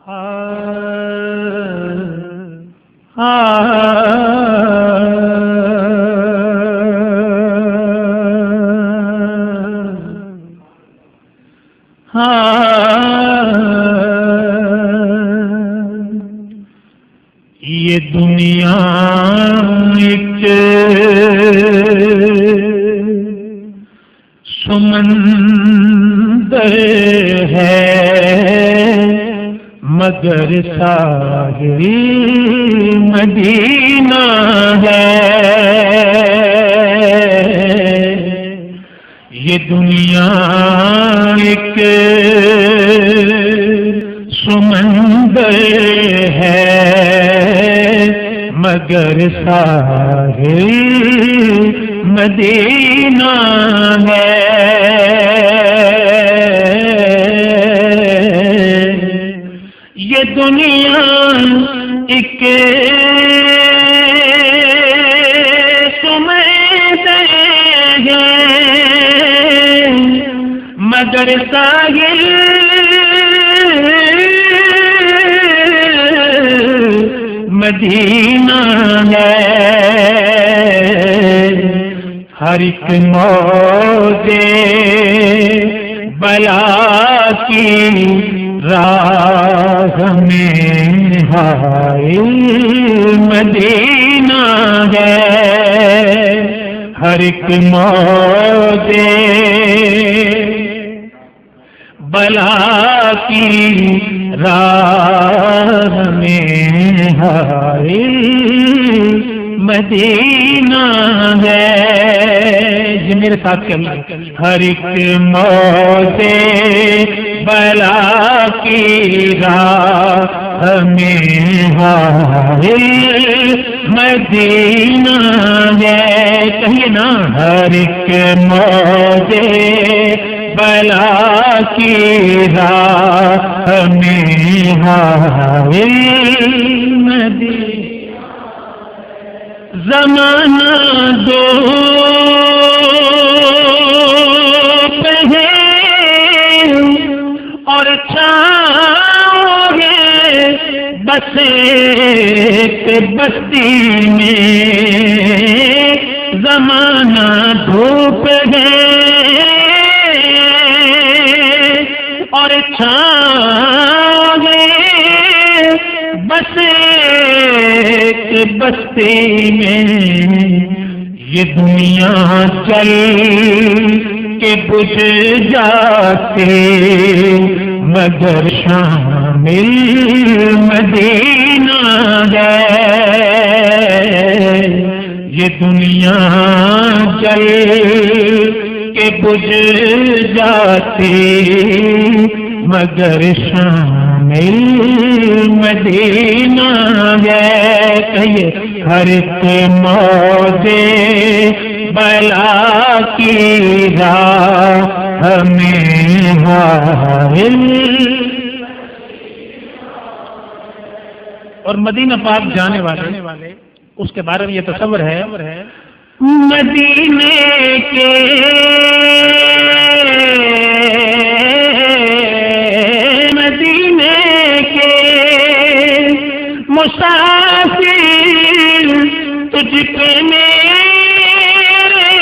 یہ دنیا ایک سمندر ہے مگر ساحل مدینہ ہے. یہ دنیا ایک سمندر ہے مگر ساحل مدینہ ہے. یہ دنیا ایک سمندر ہے مگر ساحل مدینہ ہے. ہر ایک موج بلا کی راہ میں حائل مدینہ ہے. ہر ایک موج بلا کی راہ میں حائل مدینہ ہے. جی میرے ساتھ چلیے. ہر ایک موج بلا کی راہ میں حائل مدینہ ہے. کہیے نا. ہر ایک موج بلا کی راہ میں حائل مدینہ. زمانہ دو پہر اور چھاؤں ہے بس ایک بستی میں. زمانہ دھوپ ہے اور چھاؤں ہے بس ایک بستی میں. یہ دنیا چل کے بجھ جاتے مگر شامل مدینہ ہے. یہ دنیا چل کے بجھ جاتے مگر شامل مدینہ ہے. کہیے. ہر ایک موج بلا کی راہ میں حائل. اور مدینہ پاک جانے والے اس کے بارے میں یہ تصور ہے مدینے کے مسافر تجھ پہ میرے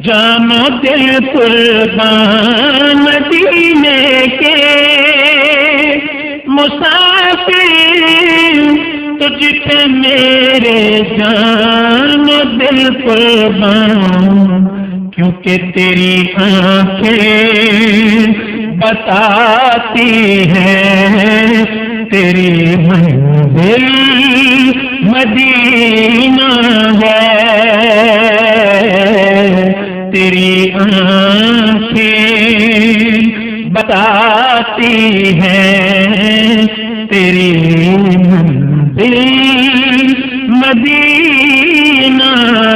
جان و دل قربان. مدینے کے مسافر تجھ پہ میرے جان و دل قربان. کیونکہ تیری آنکھیں بتاتی ہیں تیری منزل مدینہ ہے. تیری آنکھیں بتاتی ہیں تیری منزل مدینہ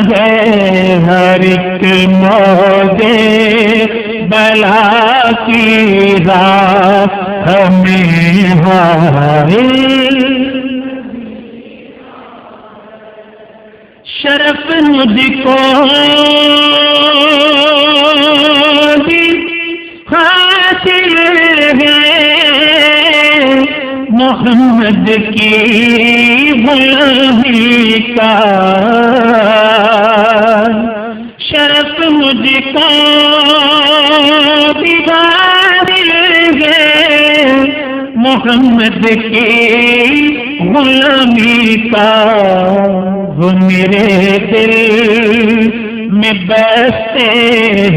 ہے. ہر ایک موج بلا کی راہ میں حائل. شرف مجھ کو بھی حاصل ہے محمد کی غلامی کا شرف مجھ کو دیدار ہے، محمد کی غلامی کا وہ میرے دل میں بستے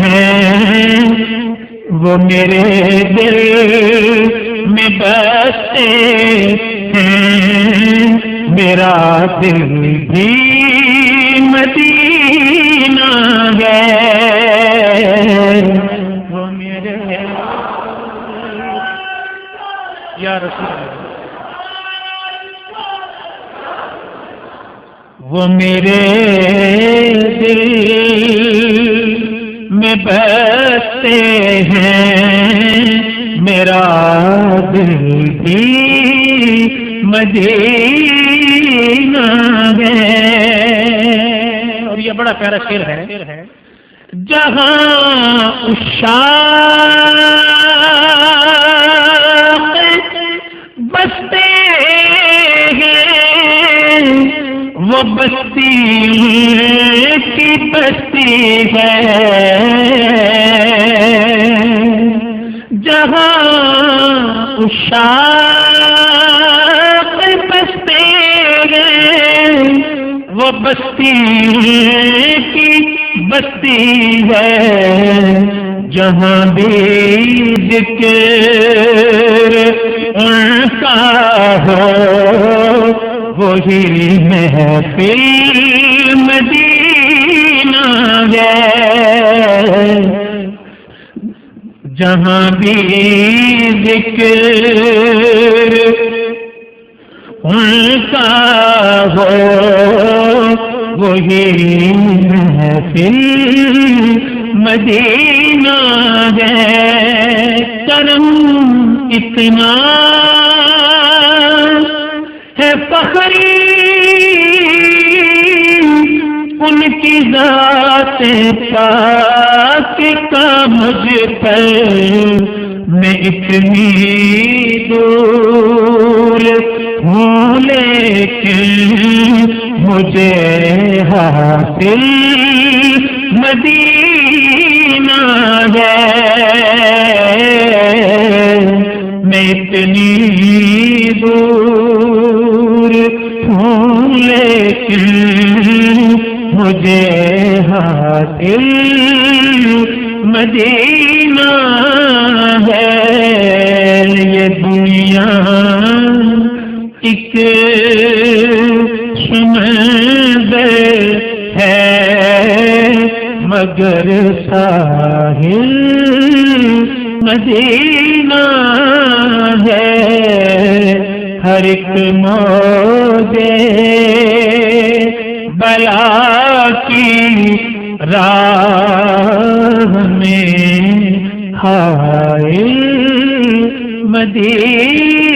ہیں، وہ میرے دل میں بستے ہیں، میرا دل بھی مدینہ ہے، وہ میرے یا رسول اللہ، وہ میرے دل میں بستے ہیں، میرا دل بھی مدینہ ہے۔ اور یہ بڑا پیارا شعر ہے، جہاں عشاق بستے ہیں، وہ بستی کی بستی ہے، جہاں عشاق بستے ہیں، وہ بستی کی بستی ہے، جہاں بھی ذکر ان کا ہو وہی محفل مدینہ ہے، جہاں بھی ذکر ان کا ہو وہی محفل مدینہ ہے، کرم اتنا ہے فخری ان کی ذات پاک کا مجھ پر، میں اتنی دور ہوں لیکن مجھے حاصل مدینہ ہے، میں اتنی دور ہوں لیکن مجھے حاصل مدینہ ہے، یہ دنیا ایک سمندر ہے مگر ساحل مدینہ ہے، ہر ایک موجے بلا کی راہ میں حائل مدینہ